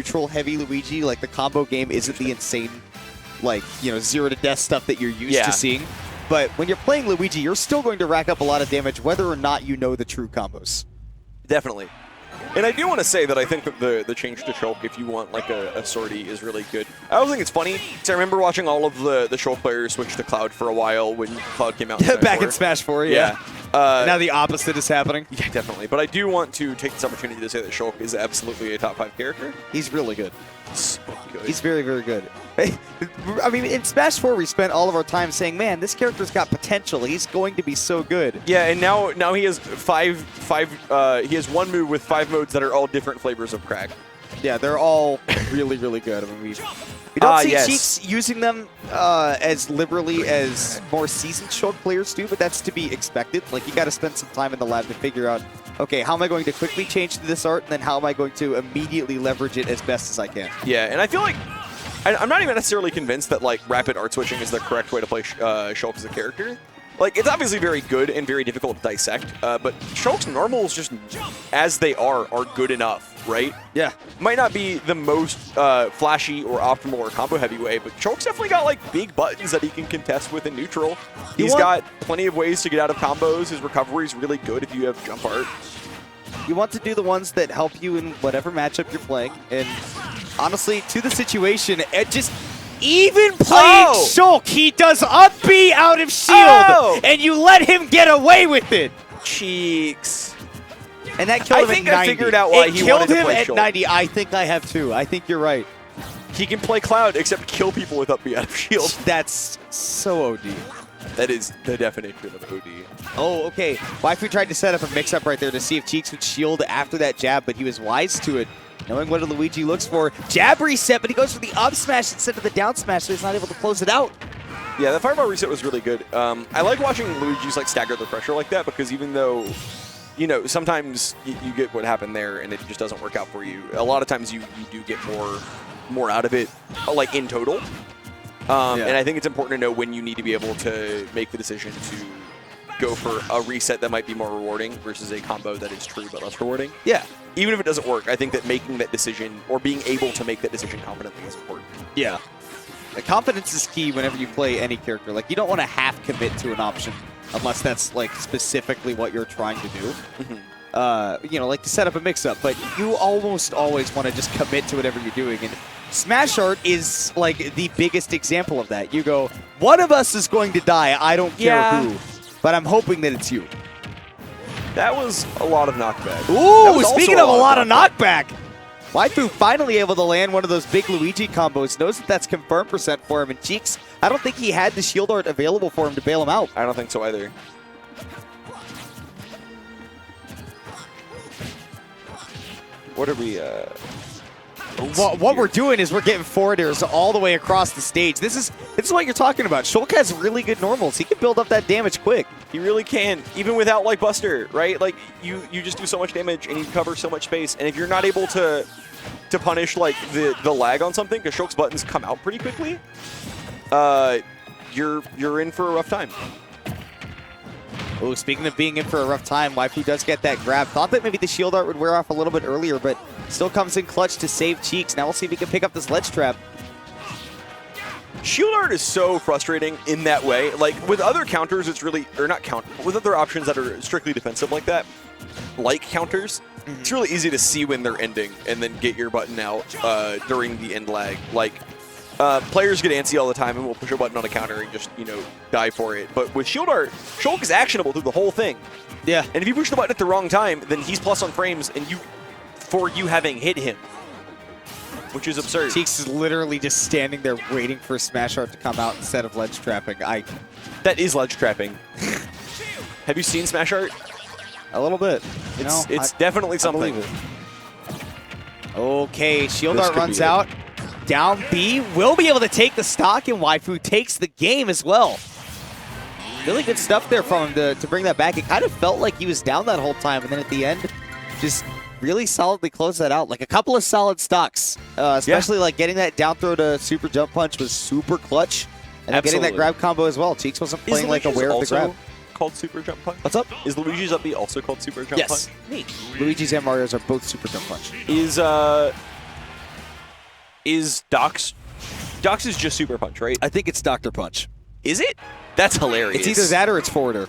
neutral-heavy Luigi, like, the combo game isn't the insane, like, you know, 0-to-death stuff that you're used to seeing. But when you're playing Luigi, you're still going to rack up a lot of damage whether or not you know the true combos. Definitely. And I do want to say that I think that the change to Shulk, if you want like a sortie, is really good. I also think it's funny, because I remember watching all of the Shulk players switch to Cloud for a while when Cloud came out. Back in Smash 4, yeah. Now the opposite is happening. Yeah, definitely. But I do want to take this opportunity to say that Shulk is absolutely a top 5 character. He's really good. So good. He's very, very good. I mean, in Smash 4, we spent all of our time saying, man, this character's got potential. He's going to be so good. Yeah, and now he has he has one move with 5 modes that are all different flavors of crack. Yeah, they're all really, really good. I mean, we don't see Cheeks using them as liberally as more seasoned Shulk players do, but that's to be expected. Like, you got to spend some time in the lab to figure out, okay, how am I going to quickly change to this art, and then how am I going to immediately leverage it as best as I can? Yeah, and I feel like I'm not even necessarily convinced that like rapid art switching is the correct way to play Shulk as a character. Like, it's obviously very good and very difficult to dissect, but Shulk's normals, just as they are good enough, right? Yeah. Might not be the most flashy or optimal or combo heavy way, but Shulk's definitely got like big buttons that he can contest with in neutral. He's got plenty of ways to get out of combos. His recovery is really good if you have jump art. You want to do the ones that help you in whatever matchup you're playing, and honestly, to the situation, it just... Even playing Shulk, he does up B out of shield, and you let him get away with it. Cheeks. And that killed him at 90. I figured out why he wanted to play Shulk. Killed him at 90. I think I have too. I think you're right. He can play Cloud, except kill people with up B out of shield. That's so OD. That is the definition of OD. Oh, okay. Waifu tried to set up a mix-up right there to see if Cheeks would shield after that jab, but he was wise to it. Knowing what Luigi looks for. Jab reset, but he goes for the up smash instead of the down smash, so he's not able to close it out. Yeah, the fireball reset was really good. I like watching Luigi's like stagger the pressure like that, because even though, you know, sometimes you get what happened there and it just doesn't work out for you, a lot of times you do get more out of it, like in total. And I think it's important to know when you need to be able to make the decision to go for a reset that might be more rewarding versus a combo that is true but less rewarding. Yeah. Even if it doesn't work, I think that making that decision or being able to make that decision confidently is important. Yeah. The confidence is key whenever you play any character. Like, you don't want to half commit to an option unless that's like specifically what you're trying to do. You know, like to set up a mix-up, but you almost always want to just commit to whatever you're doing. And Smash Art is like the biggest example of that. You go, one of us is going to die, I don't care who, but I'm hoping that it's you. That was a lot of knockback. Ooh, speaking of a lot of knockback, Waifu finally able to land one of those big Luigi combos. Knows that that's confirmed percent for him. And Cheeks, I don't think he had the shield art available for him to bail him out. I don't think so either. What are we... What we're doing is we're getting forwarders all the way across the stage. This is what you're talking about. Shulk has really good normals. He can build up that damage quick. He really can, even without like Buster, right? Like you just do so much damage and you cover so much space. And if you're not able to punish like the lag on something, because Shulk's buttons come out pretty quickly, you're in for a rough time. Oh, speaking of being in for a rough time, Waifu does get that grab. Thought that maybe the shield art would wear off a little bit earlier, but still comes in clutch to save Cheeks. Now we'll see if he can pick up this ledge trap. Shield art is so frustrating in that way. Like, with other counters, it's really, or not counter, with other options that are strictly defensive like that, like counters, it's really easy to see when they're ending and then get your button out during the end lag. Like, players get antsy all the time and will push a button on a counter and just, you know, die for it. But with shield art, Shulk is actionable through the whole thing. Yeah. And if you push the button at the wrong time, then he's plus on frames and for you having hit him, which is absurd. Cheeks is literally just standing there waiting for Smash Art to come out instead of ledge trapping. That is ledge trapping. Have you seen Smash Art? A little bit. It's definitely something. Okay, shield art runs out. Down B, will be able to take the stock, and Waifu takes the game as well. Really good stuff there from him to bring that back. It kind of felt like he was down that whole time, and then at the end, just really solidly closed that out. Like a couple of solid stocks, especially like getting that down throw to super jump punch was super clutch, and getting that grab combo as well. Cheeks wasn't playing like aware of the grab. Called super jump punch? What's up? Is Luigi's up B also called super jump punch? Yes. Neat. Luigi's and Mario's are both super jump punch. Is Is Doc's is just Super Punch, right? I think it's Dr. Punch. Is it? That's hilarious. It's either that or it's Forwarder.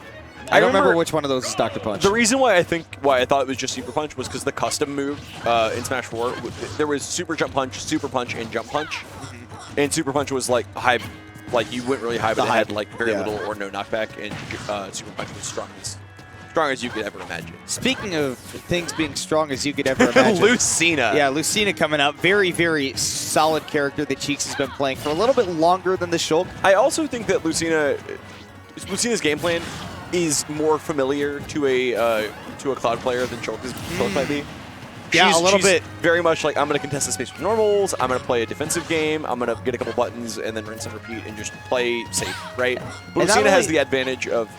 I don't remember which one of those is Dr. Punch. The reason why I thought it was just Super Punch was because the custom move in Smash 4, there was Super Jump Punch, Super Punch, and Jump Punch. And Super Punch was like high, like you went really high, but it had like very little or no knockback, and Super Punch was strong as you could ever imagine. Speaking of things being strong as you could ever imagine. Lucina. Yeah, Lucina coming up. Very, very solid character that Cheeks has been playing for a little bit longer than the Shulk. I also think that Lucina's game plan is more familiar to a Cloud player than Shulk might be. Yeah, a little bit. Very much like, I'm going to contest the space with normals, I'm going to play a defensive game, I'm going to get a couple buttons, and then rinse and repeat and just play safe, right? But Lucina has the advantage of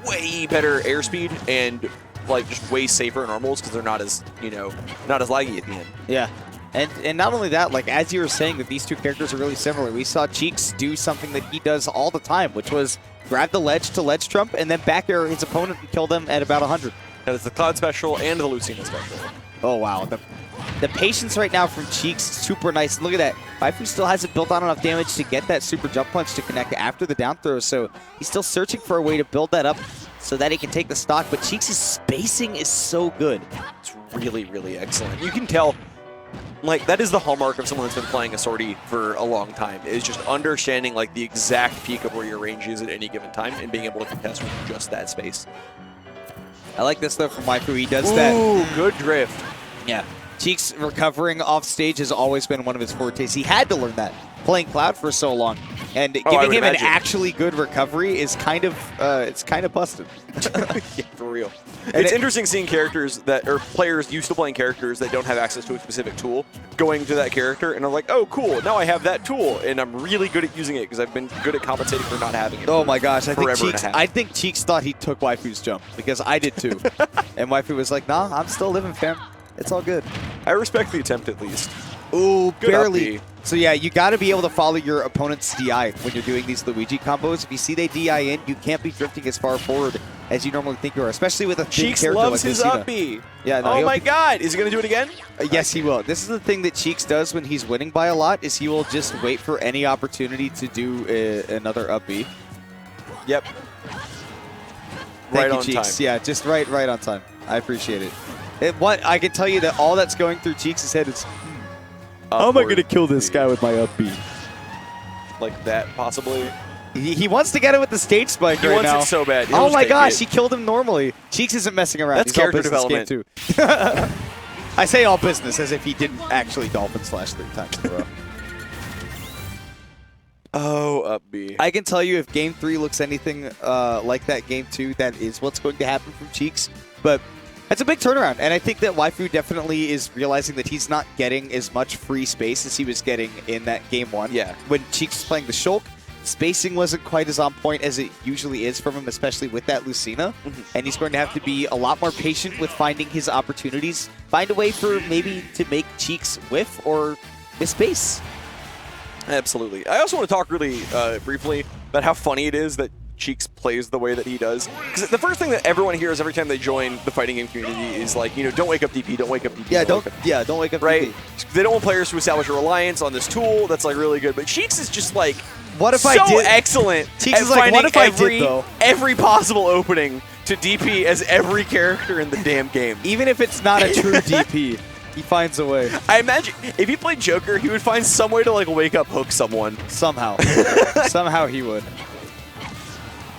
way better airspeed and like just way safer normals because they're not as laggy at the end. Yeah. And not only that, like as you were saying, that these two characters are really similar. We saw Cheeks do something that he does all the time, which was grab the ledge to ledge trump and then back air his opponent and kill them at about 100. That is the Cloud special and the Lucina special. Oh wow, the patience right now from Cheeks is super nice. Look at that. Waifu still hasn't built on enough damage to get that super jump punch to connect after the down throw, so he's still searching for a way to build that up so that he can take the stock, but Cheeks' spacing is so good. It's really, really excellent. You can tell, like, that is the hallmark of someone that's been playing a sortie for a long time, is just understanding, like, the exact peak of where your range is at any given time and being able to contest with just that space. I like this, though, from Waifu. He does that. Ooh, good drift. Yeah. Cheeks recovering off stage has always been one of his fortes. He had to learn that, playing Cloud for so long. And giving him an actually good recovery is kind of, it's kind of busted. Yeah, for real. It's interesting seeing characters that, or players used to playing characters that don't have access to a specific tool, going to that character and are like, oh, cool, now I have that tool, and I'm really good at using it because I've been good at compensating for not having it. Oh my gosh, I think Cheeks thought he took Waifu's jump, because I did too. And Waifu was like, nah, I'm still living, fam. It's all good. I respect the attempt at least. Ooh, good barely. up B. So yeah, you got to be able to follow your opponent's DI when you're doing these Luigi combos. If you see they DI in, you can't be drifting as far forward as you normally think you are, especially with a thin Cheeks character loves like his Lucina. up B. Yeah, no, oh my god, is he going to do it again? Yes, he will. This is the thing that Cheeks does when he's winning by a lot, is he will just wait for any opportunity to do another up B. Yep. Thank you, Cheeks. Yeah, just right on time. I appreciate it. I can tell you that all that's going through Cheeks' head is, how am I going to kill this guy with my up B? Like that, possibly? He wants to get it with the stage spike right now. He wants it so bad. Oh my gosh, he killed him normally. Cheeks isn't messing around. That's character development. Too. I say all business as if he didn't actually Dolphin Slash 3 times in a row. Oh, up B. I can tell you if Game 3 looks anything like that Game 2, that is what's going to happen from Cheeks. But it's a big turnaround, and I think that Waifu definitely is realizing that he's not getting as much free space as he was getting in that Game 1. Yeah. When Cheeks was playing the Shulk, spacing wasn't quite as on point as it usually is from him, especially with that Lucina. And he's going to have to be a lot more patient with finding his opportunities. Find a way for maybe to make Cheeks whiff or miss space. Absolutely. I also want to talk really briefly about how funny it is that Cheeks plays the way that he does. Because the first thing that everyone hears every time they join the fighting game community is like, you know, don't wake up DP, don't wake up DP. Yeah, don't wake up right? DP. They don't want players to establish a reliance on this tool that's like really good. But Cheeks is just like, what if so I did? Excellent Cheeks at is like, finding what if I did, though? every possible opening to DP as every character in the damn game. Even if it's not a true DP. He finds a way. I imagine if he played Joker, he would find some way to like wake up hook someone. Somehow. Somehow he would.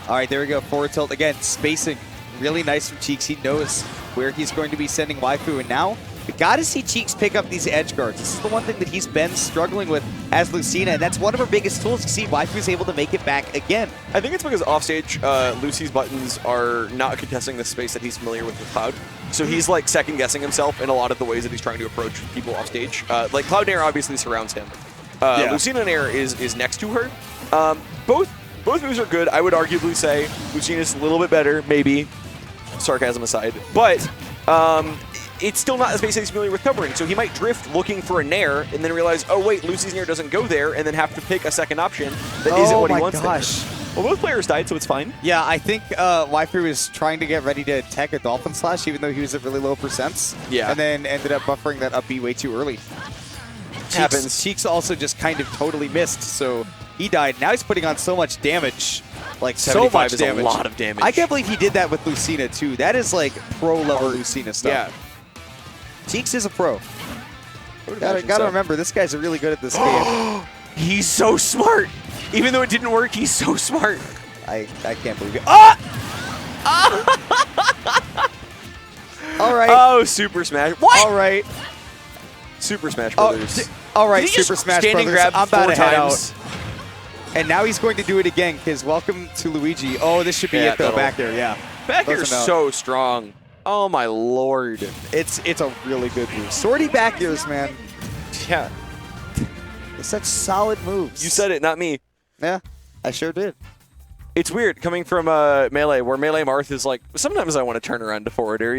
All right, there we go. Forward tilt. Again, spacing. Really nice from Cheeks. He knows where he's going to be sending Waifu. And now, we got to see Cheeks pick up these edge guards. This is the one thing that he's been struggling with as Lucina, and that's one of her biggest tools to see Waifu's able to make it back again. I think it's because offstage, Lucy's buttons are not contesting the space that he's familiar with Cloud. So he's like second-guessing himself in a lot of the ways that he's trying to approach people offstage. Like Cloud Nair obviously surrounds him. Lucina Nair is next to her. Both moves are good. I would arguably say Lucina's a little bit better, maybe, sarcasm aside. But it's still not a space that he's familiar with covering. So he might drift looking for a Nair and then realize, oh wait, Lucy's Nair doesn't go there, and then have to pick a second option that isn't what he wants. Oh my gosh. Well, both players died, so it's fine. Yeah, I think Waifu was trying to get ready to tech a Dolphin Slash, even though he was at really low percents. Yeah. And then ended up buffering that up B way too early. Happens. Cheeks also just kind of totally missed, so he died. Now he's putting on so much damage. Like, so 75 much is damage. a lot of damage. I can't believe he did that with Lucina, too. That is, like, pro-level Lucina stuff. Yeah. Cheeks is a pro. Gotta remember, this guy's really good at this game. He's so smart. Even though it didn't work, he's so smart. I can't believe it. Ah! All right. Oh, Super Smash. What? All right. Super Smash Oh, Brothers. all right, Did he Super just Smash stand and Brothers. grab I'm about 4 to head times? out. And now he's going to do it again, because welcome to Luigi. Oh, this should be Yeah, it, though, that'll- back there, yeah. Back Close air's enough. so strong. Oh, my Lord. It's a really good move. Swordy back airs, man. Yeah. It's such solid moves. You said it, not me. Yeah, I sure did. It's weird coming from Melee, where Melee Marth is like, sometimes I want to turn around to forward air.